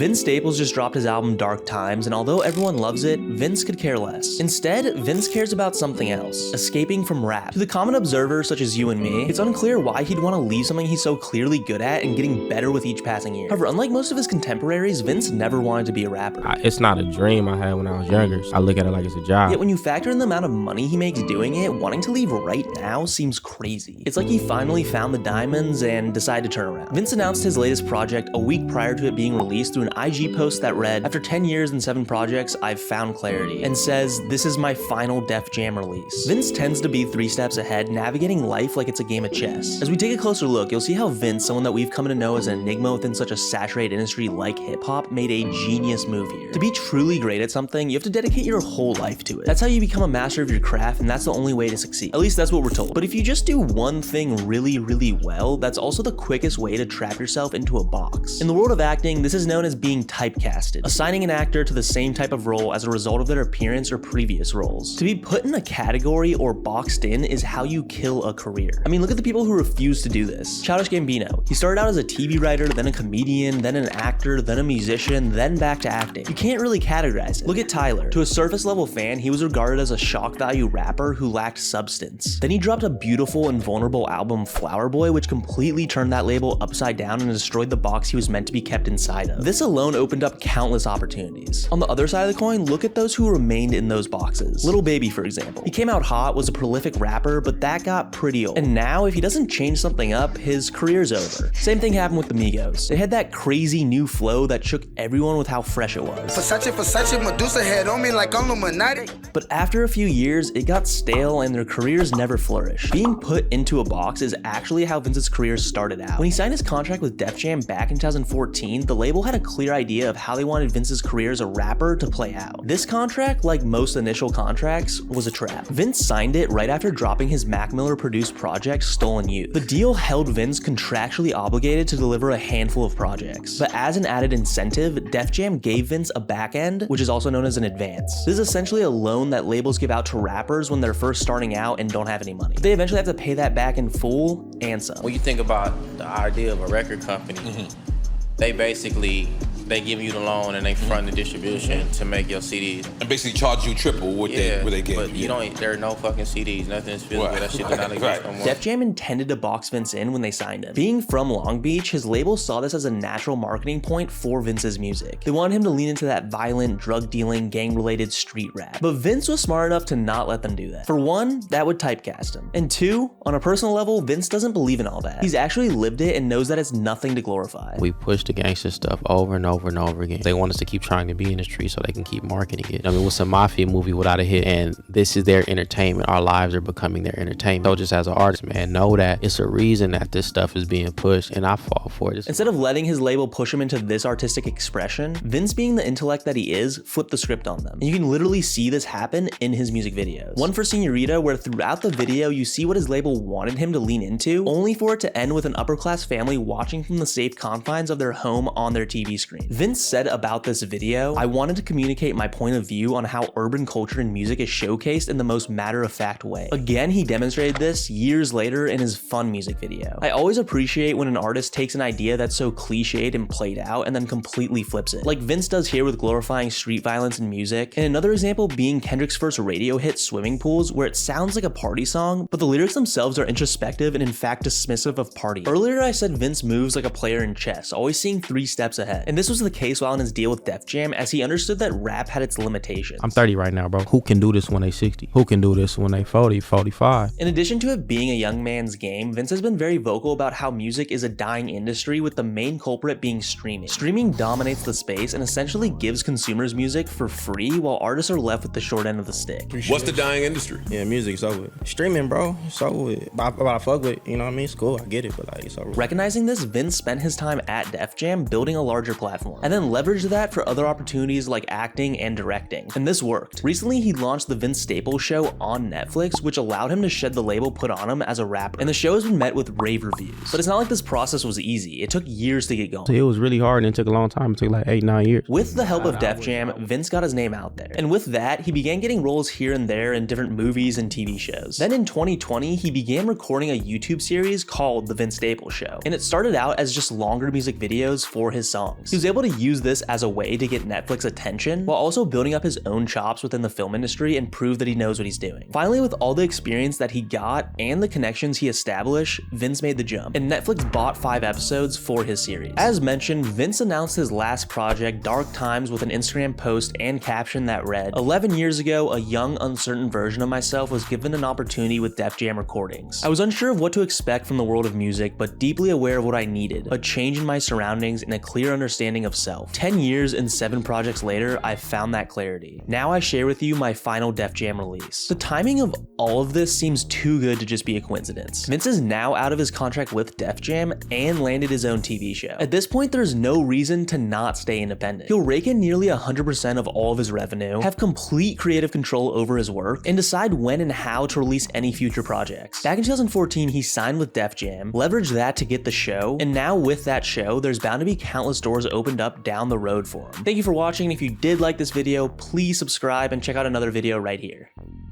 Vince Staples just dropped his album Dark Times, and although everyone loves it, Vince could care less. Instead, Vince cares about something else: escaping from rap. To the common observer such as you and me, it's unclear why he'd want to leave something he's so clearly good at and getting better with each passing year. However, unlike most of his contemporaries, Vince never wanted to be a rapper. It's not a dream I had when I was younger. I look at it like it's a job. Yet when you factor in the amount of money he makes doing it, wanting to leave right now seems crazy. It's like he finally found the diamonds and decided to turn around. Vince announced his latest project a week prior to it being released through an IG post that read, "After 10 years and 7 projects, I've found clarity," and says, "This is my final Def Jam release." Vince tends to be 3 steps ahead, navigating life like it's a game of chess. As we take a closer look, you'll see how Vince, someone that we've come to know as an enigma within such a saturated industry like hip-hop, made a genius move here. To be truly great at something, you have to dedicate your whole life to it. That's how you become a master of your craft, and that's the only way to succeed. At least that's what we're told. But if you just do one thing really, really well, that's also the quickest way to trap yourself into a box. In the world of acting, this is known as being typecasted, assigning an actor to the same type of role as a result of their appearance or previous roles. To be put in a category or boxed in is how you kill a career. I mean, look at the people who refuse to do this. Childish Gambino. He started out as a TV writer, then a comedian, then an actor, then a musician, then back to acting. You can't really categorize it. Look at Tyler. To a surface level fan, he was regarded as a shock value rapper who lacked substance. Then he dropped a beautiful and vulnerable album, Flower Boy, which completely turned that label upside down and destroyed the box he was meant to be kept inside of. This alone opened up countless opportunities. On the other side of the coin, look at those who remained in those boxes. Lil Baby, for example. He came out hot, was a prolific rapper, but that got pretty old. And now, if he doesn't change something up, his career's over. Same thing happened with the Migos. They had that crazy new flow that shook everyone with how fresh it was. Versace, Medusa head on me like Illuminati. But after a few years, it got stale and their careers never flourished. Being put into a box is actually how Vince's career started out. When he signed his contract with Def Jam back in 2014, the label had a clear idea of how they wanted Vince's career as a rapper to play out. This contract, like most initial contracts, was a trap. Vince signed it right after dropping his Mac Miller produced project Stolen Youth. The deal held Vince contractually obligated to deliver a handful of projects. But as an added incentive, Def Jam gave Vince a back end, which is also known as an advance. This is essentially a loan that labels give out to rappers when they're first starting out and don't have any money. But they eventually have to pay that back in full and some. When you think about the idea of a record company, they give you the loan and they fund the distribution to make your CDs. And basically charge you triple what they get. But there are no fucking CDs. Nothing is physical. That shit does not exist no more. Def Jam intended to box Vince in when they signed him. Being from Long Beach, his label saw this as a natural marketing point for Vince's music. They wanted him to lean into that violent, drug-dealing, gang-related street rap. But Vince was smart enough to not let them do that. For one, that would typecast him. And two, on a personal level, Vince doesn't believe in all that. He's actually lived it and knows that it's nothing to glorify. We push the gangster stuff over and over and over again. They want us to keep trying to be in the street so they can keep marketing it. I mean, what's a mafia movie without a hit? And this is their entertainment. Our lives are becoming their entertainment. So just as an artist, man, know that it's a reason that this stuff is being pushed, and I fall for it. Instead of letting his label push him into this artistic expression, Vince, being the intellect that he is, flipped the script on them. And you can literally see this happen in his music videos. One for Senorita, where throughout the video, you see what his label wanted him to lean into, only for it to end with an upper-class family watching from the safe confines of their home on their TV screen. Vince said about this video, "I wanted to communicate my point of view on how urban culture and music is showcased in the most matter-of-fact way." Again, he demonstrated this years later in his Fun music video. I always appreciate when an artist takes an idea that's so cliched and played out and then completely flips it, like Vince does here with glorifying street violence in music. And another example being Kendrick's first radio hit, Swimming Pools, where it sounds like a party song, but the lyrics themselves are introspective and in fact dismissive of party. Earlier I said Vince moves like a player in chess, always seeing 3 steps ahead. And this was the case while in his deal with Def Jam, as he understood that rap had its limitations. I'm 30 right now, bro. Who can do this when they 60? Who can do this when they 40, 45? In addition to it being a young man's game, Vince has been very vocal about how music is a dying industry, with the main culprit being streaming. Streaming dominates the space and essentially gives consumers music for free, while artists are left with the short end of the stick. What's the dying industry? Yeah, music's over. Streaming, bro, it's over. But I fuck with it, you know what I mean? It's cool, I get it, but like, it's over. Recognizing this, Vince spent his time at Def Jam building a larger platform, and then leveraged that for other opportunities like acting and directing. And this worked. Recently, he launched the Vince Staples Show on Netflix, which allowed him to shed the label put on him as a rapper. And the show has been met with rave reviews. But it's not like this process was easy. It took years to get going. It was really hard and it took a long time. It took like 8-9 years. With the help of Def Jam, Vince got his name out there. And with that, he began getting roles here and there in different movies and TV shows. Then in 2020, he began recording a YouTube series called The Vince Staples Show. And it started out as just longer music videos for his songs. He was able to use this as a way to get Netflix attention while also building up his own chops within the film industry and prove that he knows what he's doing. Finally, with all the experience that he got and the connections he established, Vince made the jump, and Netflix bought 5 episodes for his series. As mentioned, Vince announced his last project, Dark Times, with an Instagram post and caption that read, 11 years ago, a young, uncertain version of myself was given an opportunity with Def Jam Recordings. I was unsure of what to expect from the world of music, but deeply aware of what I needed, a change in my surroundings and a clear understanding of self. 10 years and 7 projects later, I've found that clarity. Now I share with you my final Def Jam release. The timing of all of this seems too good to just be a coincidence. Vince is now out of his contract with Def Jam and landed his own TV show. At this point, there's no reason to not stay independent. He'll rake in nearly 100% of all of his revenue, have complete creative control over his work, and decide when and how to release any future projects. Back in 2014, he signed with Def Jam, leveraged that to get the show, and now with that show, there's bound to be countless doors opened up down the road for him. Thank you for watching, and if you did like this video, please subscribe and check out another video right here.